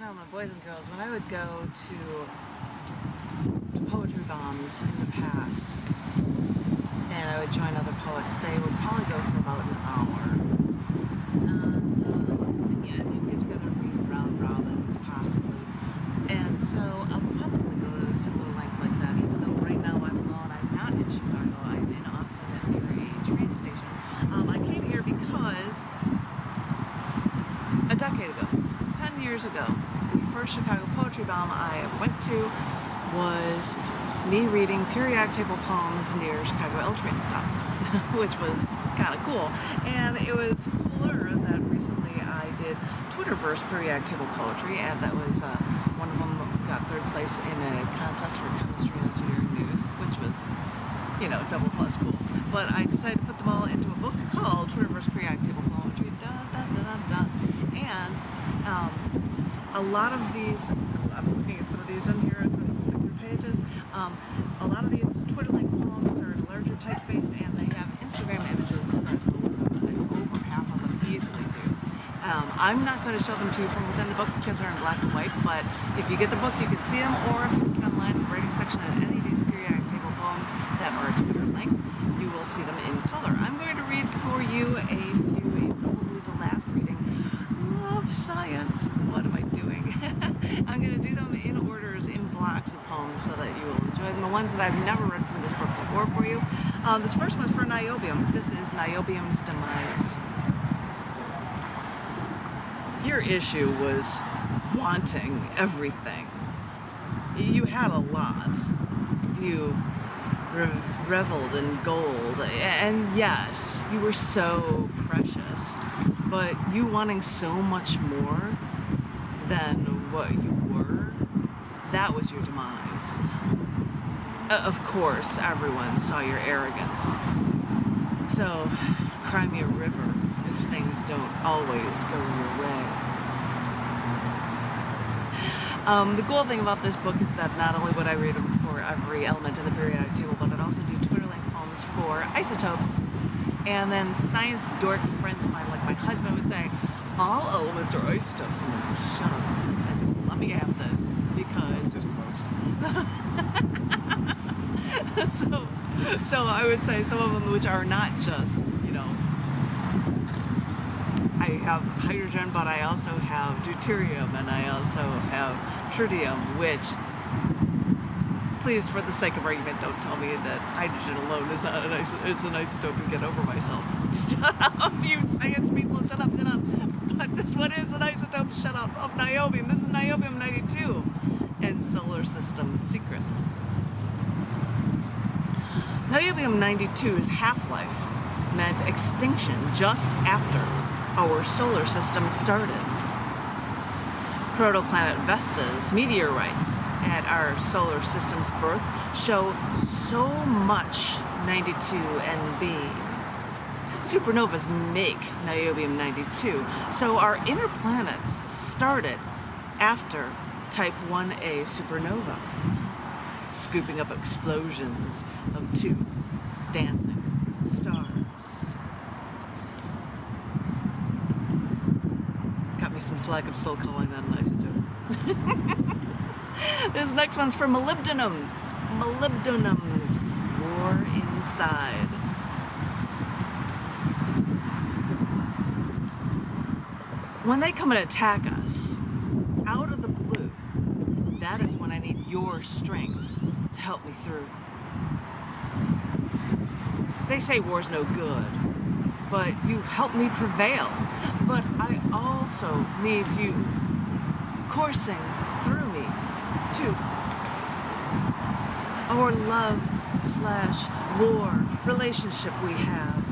tell my boys and girls, when I would go to poetry bombs in the past, and I would join other poets, they would probably go for about an hour. And yeah, they'd get together and read round robins, possibly. And so I'll probably go to a similar length like that, even though right now I'm alone. I'm not in Chicago. I'm in Austin at near a train station. I came here because a decade ago, 10 years ago, the first Chicago poetry bomb I went to was me reading periodic table poems near Chicago L train stops, which was kind of cool. And it was cooler that recently I did Twitterverse periodic table poetry, and that was one of them got third place in a contest for chemistry and engineering news, which was, you know, double plus cool. But I decided to put them all into a book called Twitterverse periodic table poetry. And a lot of these, I'm looking at some of these in here as in through pages. A lot of these Twitter-length poems are in a larger typeface, and they have Instagram images that over half of them easily do. I'm not going to show them to you from within the book because they're in black and white, but if you get the book, you can see them, or if you look online in the writing section at any of these periodic table poems that are Twitter length, you will see them in color. I'm going to read for you a few, probably the last reading. Love science. What am I doing? I'm going to do them in orders, in blocks of poems, so that you will enjoy them. The ones that I've never read from this book before for you. This first one's for Niobium. This is Niobium's Demise. Your issue was wanting everything. You had a lot. You reveled in gold, and yes, you were so precious, but you wanting so much more than what you were, that was your demise. Of course, everyone saw your arrogance. So, cry me a river if things don't always go your way. The cool thing about this book is that not only would I read them for every element in the periodic table, but I'd also do Twitter-length poems for isotopes. And then science dork friends of mine, like my husband, would say, all elements are isotopes. I'm like, shut up and just let me have this, because just most. so I would say some of them which are not just, you know, I have hydrogen, but I also have deuterium, and I also have tritium, which, please, for the sake of argument, don't tell me that hydrogen alone is not an isotope and get over myself. Shut up, you science people, shut up. But this one is an isotope, shut up, of niobium. This is niobium 92 and solar system secrets. Niobium 92's half-life meant extinction just after our solar system started. Protoplanet Vesta's meteorites at our solar system's birth show so much 92 NB. Supernovas make niobium 92, so our inner planets started after Type 1a supernova, scooping up explosions of two dancing stars. Cut me some slack, I'm still calling that an isotope. This next one's for molybdenum. Molybdenum's war inside. When they come and attack us, out of the blue, that is when I need your strength to help me through. They say war's no good, but you help me prevail. But I also need you coursing through me to our love/war relationship we have.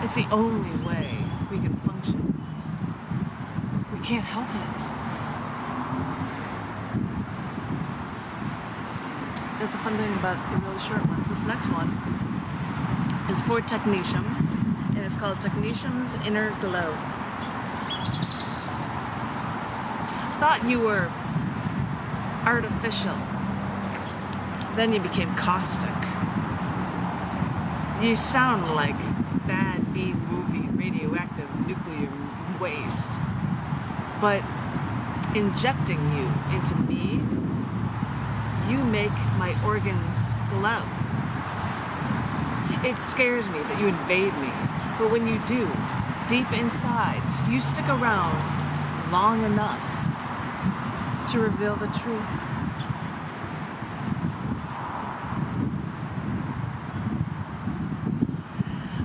It's the only way we can function. We can't help it. That's the fun thing about the really short ones. This next one is for Technetium, and it's called Technetium's Inner Glow. Thought you were artificial, then you became caustic. You sound like bad B-movie radioactive nuclear waste. But injecting you into me, you make my organs glow. It scares me that you invade me, but when you do, deep inside, you stick around long enough to reveal the truth.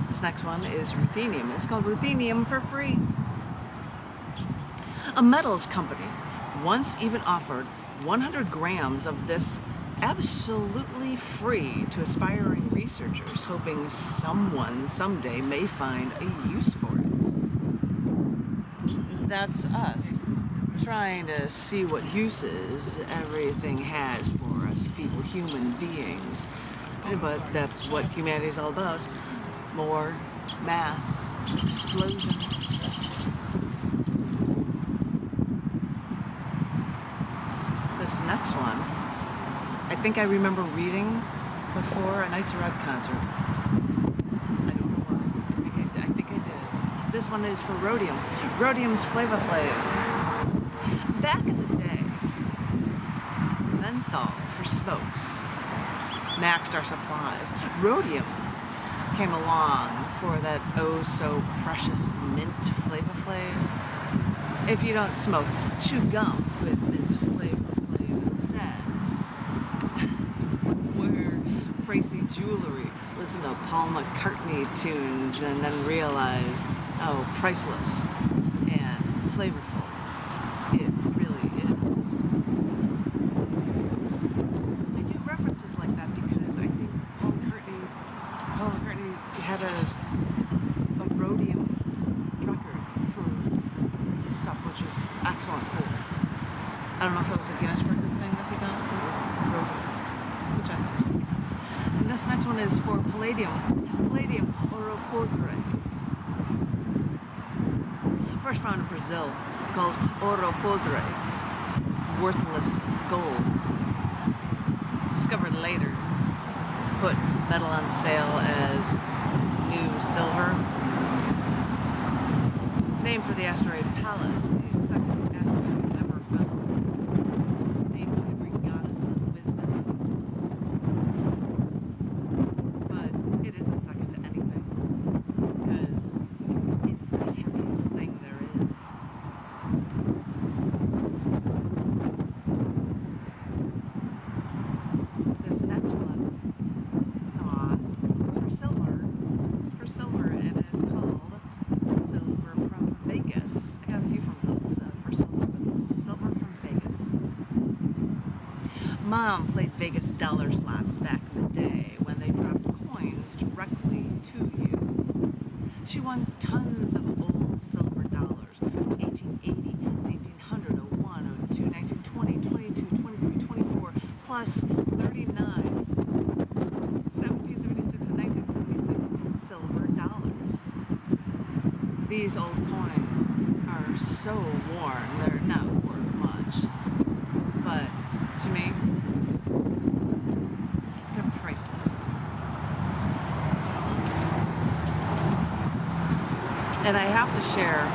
This next one is ruthenium. It's called ruthenium for free. A metals company once even offered 100 grams of this absolutely free to aspiring researchers, hoping someone someday may find a use for it. That's us, trying to see what uses everything has for us feeble human beings. But that's what humanity's all about. More mass explosions. This next one, I think I remember reading before a Nights of Red concert. I don't know why. I think I did. This one is for rhodium. Rhodium's Flava Flav. Back in the day, menthol for smokes maxed our supplies. Rhodium came along for that oh so precious mint Flava Flav. If you don't smoke, chew gum with mint Flava Flav instead. Wear pricey jewelry, listen to Paul McCartney tunes, and then realize, oh, priceless and flavorful it really is. I do references like that because I think Paul McCartney had a rhodium record for stuff, which was excellent. I don't know if it was a Guinness record thing that he got, but it was rhodium, which I thought was cool. And this next one is for palladium. Palladium ouro podre. First found in Brazil, called ouro podre, worthless gold. Discovered later, put metal on sale as new silver. Named for the asteroid Pallas, the second asteroid ever found. Named for the Greek goddess of wisdom. But it isn't second to anything, because it's the heaviest thing there is. This next one, it's for silver. It's for silver, and it's called Silver from Vegas. I got a few from those for silver, but this is silver from Vegas. Mom played Vegas dollar slots back in the day when they dropped coins directly to you. She won tons of old silver dollars from 1880, 1900, 01, 02, 1920, 22, 23, 24, plus 39, 1776 and 1976 silver dollars. These old coins are so worn, they're not worth much. But to me, they're priceless. And I have to share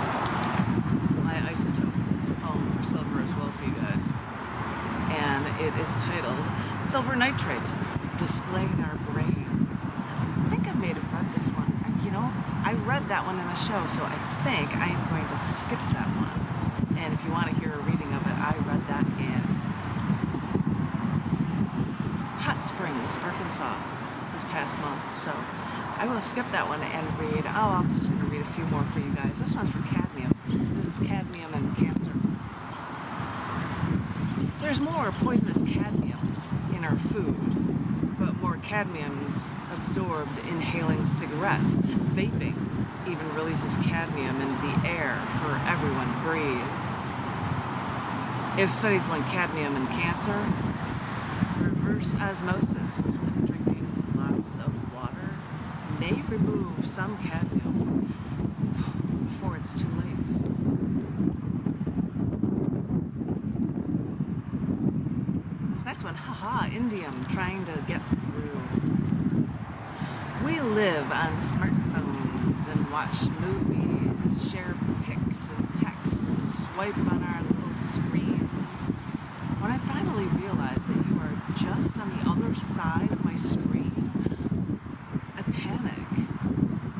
my isotope poem for silver as well for you guys. And it is titled Silver Nitrate, Displaying Our Brain. I think I may have read this one. You know, I read that one in the show, so I think I am going to skip that one. And if you want to hear a reading of it, I read that in Hot Springs, Arkansas this past month. So I will skip that one and read, I'm just going to read a few more for you guys. This one's for cadmium. This is cadmium and cancer. There's more poisonous cadmium in our food, but more cadmium's absorbed inhaling cigarettes. Vaping even releases cadmium into the air for everyone to breathe. If studies link cadmium and cancer, reverse osmosis, drinking lots of water, may remove some cadmium before it's too late. This next one, indium, trying to get through. We live on smartphones and watch movies, share pics and texts, and swipe on our little screens. When I finally realized that you are just on the other side of my screen, I panic.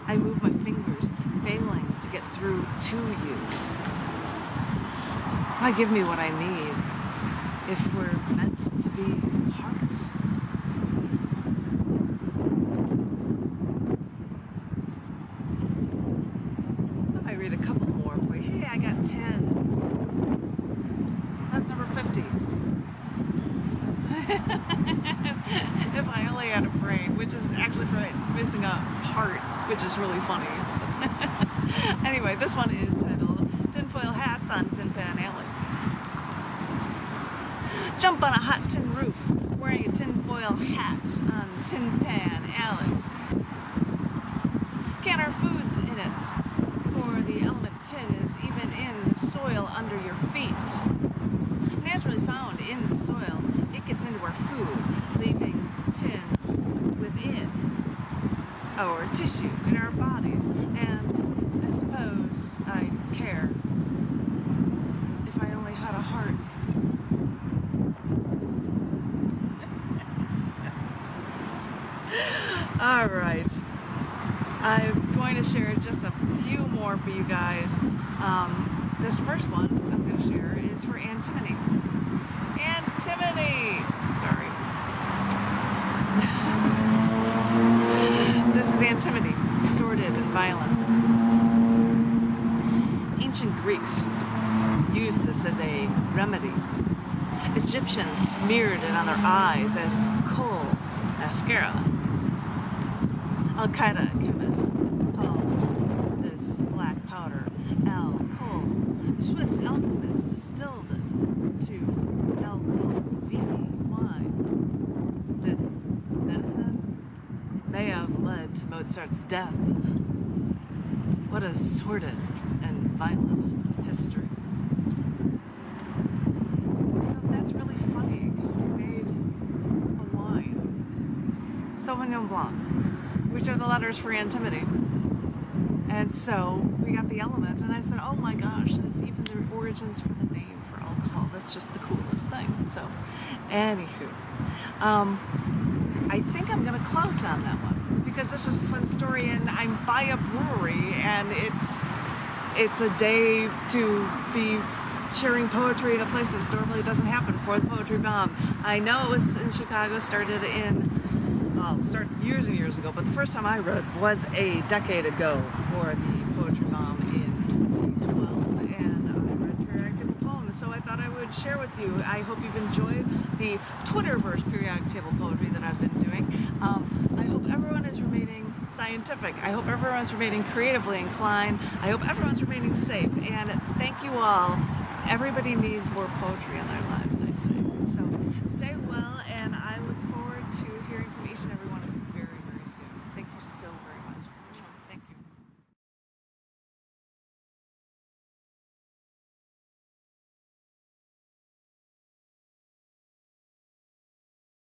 I move my fingers, failing to get through to you. Why give me what I need if we're meant to be apart? I read a couple more for you. Hey, I got 10. That's number 50. If I only had a brain, which is actually for missing a part, which is really funny. Anyway, this one is titled Tinfoil Hats on Tin Pan Alley. Jump on a hot tin roof, wearing a tinfoil hat on Tin Pan Alley. Can our foods in it, for the element tin is even in the soil under your feet. Naturally found in the soil, it gets into our food, leaving tin within our tissue in our bodies. And I suppose I'd care if I only had a heart. All right, I'm going to share just a few more for you guys. This first one I'm going to share is for Antimony. Antimony! Sorry. This is Antimony, sordid and violent. Ancient Greeks used this as a remedy. Egyptians smeared it on their eyes as kohl mascara. Al-Qaeda chemists call this black powder alcohol. Swiss alchemists distilled it to alcohol wine. This medicine may have led to Mozart's death. What a sordid and violent history. That's really funny because we made a wine, Sauvignon Blanc, which are the letters for antimony. And so we got the element, and I said, oh my gosh, that's even the origins for the name for alcohol. That's just the coolest thing. So, anywho, I think I'm going to close on that one because this is a fun story, and I'm by a brewery, and it's a day to be sharing poetry in a place that normally doesn't happen for the Poetry Bomb. I know it was in Chicago, started years and years ago, but the first time I read was a decade ago for the Poetry Bomb in 2012, and I read periodic table poems, so I thought I would share with you. I hope you've enjoyed the Twitterverse periodic table poetry that I've been doing. I hope everyone is remaining scientific. I hope everyone's remaining creatively inclined. I hope everyone's remaining safe, and thank you all. Everybody needs more poetry in their lives, I say. So stay well, and I look forward to hearing from each and every one of you.